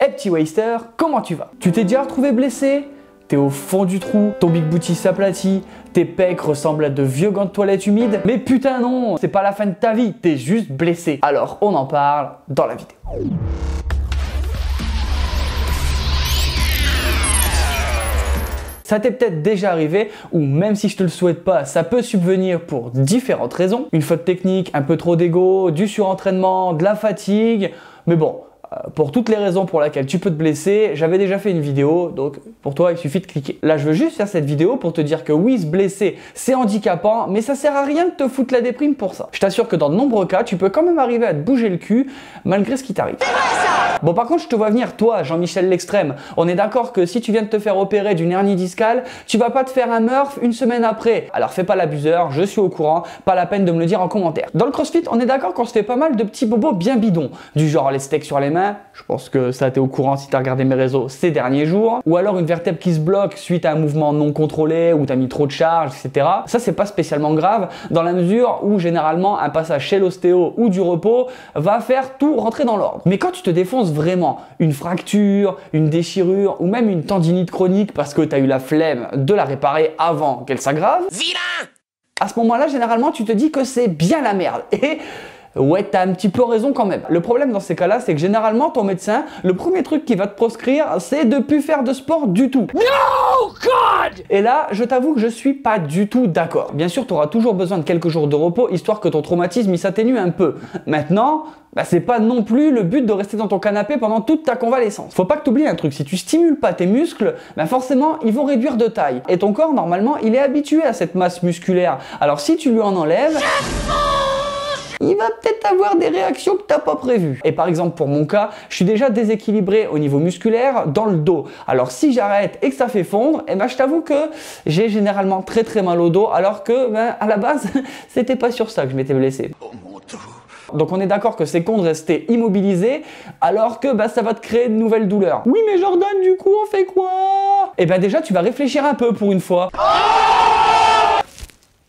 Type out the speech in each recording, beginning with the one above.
Hey petit waster, comment tu vas? Tu t'es déjà retrouvé blessé? T'es au fond du trou, ton big booty s'aplatit, tes pecs ressemblent à de vieux gants de toilette humides? Mais putain non, c'est pas la fin de ta vie, t'es juste blessé. Alors on en parle dans la vidéo. Ça t'est peut-être déjà arrivé, ou même si je te le souhaite pas, ça peut subvenir pour différentes raisons. Une faute technique, un peu trop d'ego, du surentraînement, de la fatigue, mais bon, pour toutes les raisons pour lesquelles tu peux te blesser, j'avais déjà fait une vidéo, donc pour toi il suffit de cliquer. Là je veux juste faire cette vidéo pour te dire que oui, se blesser c'est handicapant, mais ça sert à rien de te foutre la déprime pour ça. Je t'assure que dans de nombreux cas, tu peux quand même arriver à te bouger le cul malgré ce qui t'arrive. Bon par contre je te vois venir, toi Jean-Michel l'extrême, on est d'accord que si tu viens de te faire opérer d'une hernie discale, tu vas pas te faire un Murph une semaine après. Alors fais pas l'abuseur, je suis au courant, pas la peine de me le dire en commentaire. Dans le crossfit, on est d'accord qu'on se fait pas mal de petits bobos bien bidons, du genre les steaks sur les mains, je pense que ça t'es au courant si t'as regardé mes réseaux ces derniers jours, ou alors une vertèbre qui se bloque suite à un mouvement non contrôlé, ou t'as mis trop de charge, etc. Ça c'est pas spécialement grave, dans la mesure où généralement un passage chez l'ostéo ou du repos va faire tout rentrer dans l'ordre. Mais quand tu te défonces vraiment, une fracture, une déchirure ou même une tendinite chronique parce que tu as eu la flemme de la réparer avant qu'elle s'aggrave, vilain! À ce moment-là, généralement, tu te dis que c'est bien la merde. Et ouais, t'as un petit peu raison quand même. Le problème dans ces cas-là, c'est que généralement, ton médecin, le premier truc qu'il va te proscrire, c'est de plus faire de sport du tout. No God! Et là, je t'avoue que je suis pas du tout d'accord. Bien sûr, tu auras toujours besoin de quelques jours de repos, histoire que ton traumatisme, il s'atténue un peu. Maintenant, c'est pas non plus le but de rester dans ton canapé pendant toute ta convalescence. Faut pas que tu oublies un truc, si tu stimules pas tes muscles, forcément ils vont réduire de taille. Et ton corps normalement il est habitué à cette masse musculaire. Alors si tu lui en enlèves, il va peut-être avoir des réactions que t'as pas prévues. Et par exemple pour mon cas, je suis déjà déséquilibré au niveau musculaire dans le dos. Alors si j'arrête et que ça fait fondre, je t'avoue que j'ai généralement très mal au dos, alors que à la base c'était pas sur ça que je m'étais blessé. Oh mon Dieu. Donc on est d'accord que c'est con de rester immobilisé alors que ça va te créer de nouvelles douleurs. Oui mais Jordan, du coup on fait quoi? Déjà tu vas réfléchir un peu pour une fois.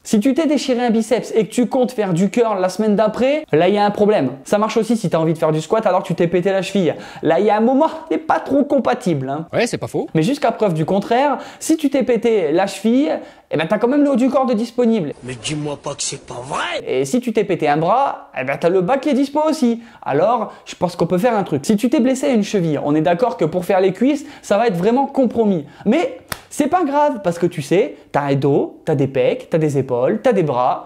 Si tu t'es déchiré un biceps et que tu comptes faire du curl la semaine d'après, là il y a un problème. Ça marche aussi si tu as envie de faire du squat alors que tu t'es pété la cheville. Là il y a un moment, c'est pas trop compatible. Ouais, c'est pas faux. Mais jusqu'à preuve du contraire, si tu t'es pété la cheville, t'as quand même le haut du corps de disponible. Mais dis-moi pas que c'est pas vrai. Et si tu t'es pété un bras, t'as le bas qui est dispo aussi. Alors, je pense qu'on peut faire un truc. Si tu t'es blessé à une cheville, on est d'accord que pour faire les cuisses, ça va être vraiment compromis. Mais c'est pas grave parce que tu sais, t'as un dos, t'as des pecs, t'as des épaules, t'as des bras.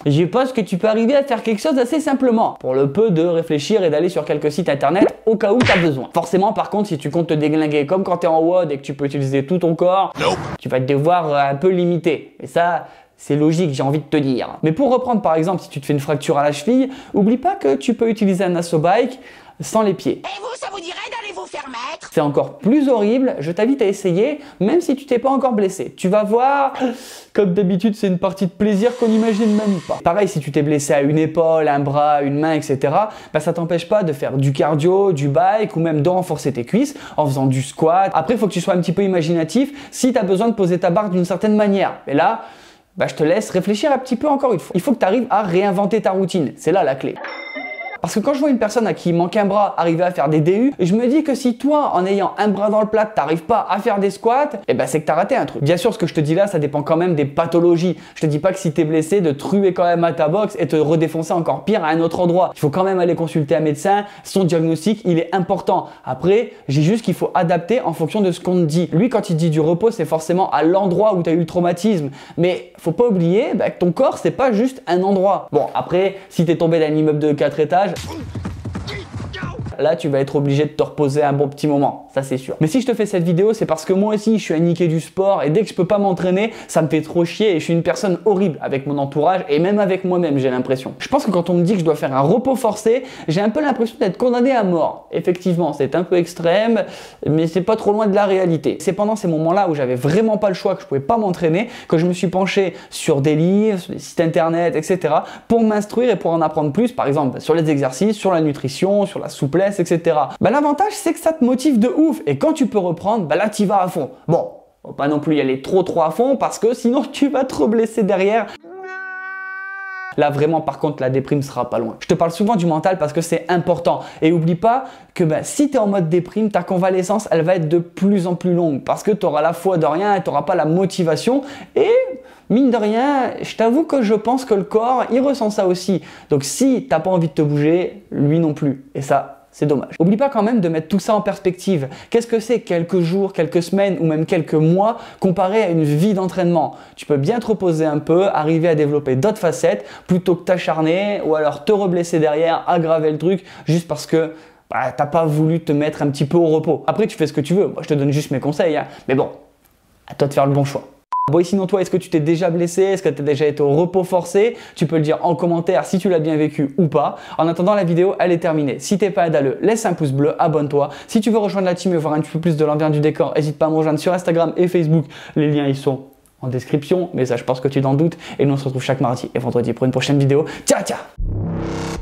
Je pense que tu peux arriver à faire quelque chose assez simplement, pour le peu de réfléchir et d'aller sur quelques sites internet au cas où tu as besoin. Forcément, par contre, si tu comptes te déglinguer comme quand tu es en WOD et que tu peux utiliser tout ton corps, tu vas te devoir un peu limiter. Et ça, c'est logique, j'ai envie de te dire. Mais pour reprendre par exemple, si tu te fais une fracture à la cheville, oublie pas que tu peux utiliser un assobike sans les pieds. Et vous, ça vous dirait d'aller vous faire mettre? C'est encore plus horrible, je t'invite à essayer, même si tu t'es pas encore blessé. Tu vas voir, comme d'habitude, c'est une partie de plaisir qu'on n'imagine même pas. Pareil, si tu t'es blessé à une épaule, un bras, une main, etc., ça t'empêche pas de faire du cardio, du bike ou même de renforcer tes cuisses en faisant du squat. Après, il faut que tu sois un petit peu imaginatif si tu as besoin de poser ta barre d'une certaine manière. Et là, je te laisse réfléchir un petit peu encore une fois. Il faut que tu arrives à réinventer ta routine. C'est là la clé. Parce que quand je vois une personne à qui il manque un bras arriver à faire des DU, je me dis que si toi, en ayant un bras dans le plat, t'arrives pas à faire des squats, c'est que t'as raté un truc. Bien sûr, ce que je te dis là, ça dépend quand même des pathologies. Je te dis pas que si t'es blessé, de truer quand même à ta boxe et te redéfoncer encore pire à un autre endroit. Il faut quand même aller consulter un médecin, son diagnostic, il est important. Après, j'ai juste qu'il faut adapter en fonction de ce qu'on te dit. Lui, quand il dit du repos, c'est forcément à l'endroit où t'as eu le traumatisme. Mais faut pas oublier que ton corps, c'est pas juste un endroit. Bon, après, si t'es tombé d'un immeuble de 4 étages, là tu vas être obligé de te reposer un bon petit moment, ça c'est sûr. Mais si je te fais cette vidéo, c'est parce que moi aussi je suis un niqué du sport et dès que je peux pas m'entraîner, ça me fait trop chier et je suis une personne horrible avec mon entourage et même avec moi-même, j'ai l'impression. Je pense que quand on me dit que je dois faire un repos forcé, j'ai un peu l'impression d'être condamné à mort. Effectivement, c'est un peu extrême, mais c'est pas trop loin de la réalité. C'est pendant ces moments-là où j'avais vraiment pas le choix, que je pouvais pas m'entraîner, que je me suis penché sur des livres, sur des sites internet, etc. pour m'instruire et pour en apprendre plus, par exemple sur les exercices, sur la nutrition, sur la souplesse, etc. L'avantage c'est que ça te motive de ouf et quand tu peux reprendre, là tu vas à fond. Bon, faut pas non plus y aller trop à fond parce que sinon tu vas te blesser derrière. là vraiment par contre la déprime sera pas loin. Je te parle souvent du mental parce que c'est important et oublie pas que si tu es en mode déprime, ta convalescence elle va être de plus en plus longue parce que tu auras la foi de rien et tu n'auras pas la motivation et mine de rien, je t'avoue que je pense que le corps il ressent ça aussi. Donc si t'as pas envie de te bouger, lui non plus et ça c'est dommage. Oublie pas quand même de mettre tout ça en perspective. Qu'est-ce que c'est quelques jours, quelques semaines ou même quelques mois comparé à une vie d'entraînement? Tu peux bien te reposer un peu, arriver à développer d'autres facettes plutôt que t'acharner ou alors te reblesser derrière, aggraver le truc juste parce que t'as pas voulu te mettre un petit peu au repos. Après tu fais ce que tu veux, moi je te donne juste mes conseils, hein. Mais bon, à toi de faire le bon choix. Bon, et sinon toi, est-ce que tu t'es déjà blessé? Est-ce que tu as déjà été au repos forcé? Tu peux le dire en commentaire si tu l'as bien vécu ou pas. En attendant, la vidéo, elle est terminée. Si t'es pas adaleux, laisse un pouce bleu, abonne-toi. Si tu veux rejoindre la team et voir un petit peu plus de l'envers du décor, n'hésite pas à me rejoindre sur Instagram et Facebook. Les liens, ils sont en description, mais ça, je pense que tu t'en doutes. Et nous, on se retrouve chaque mardi et vendredi pour une prochaine vidéo. Ciao, ciao!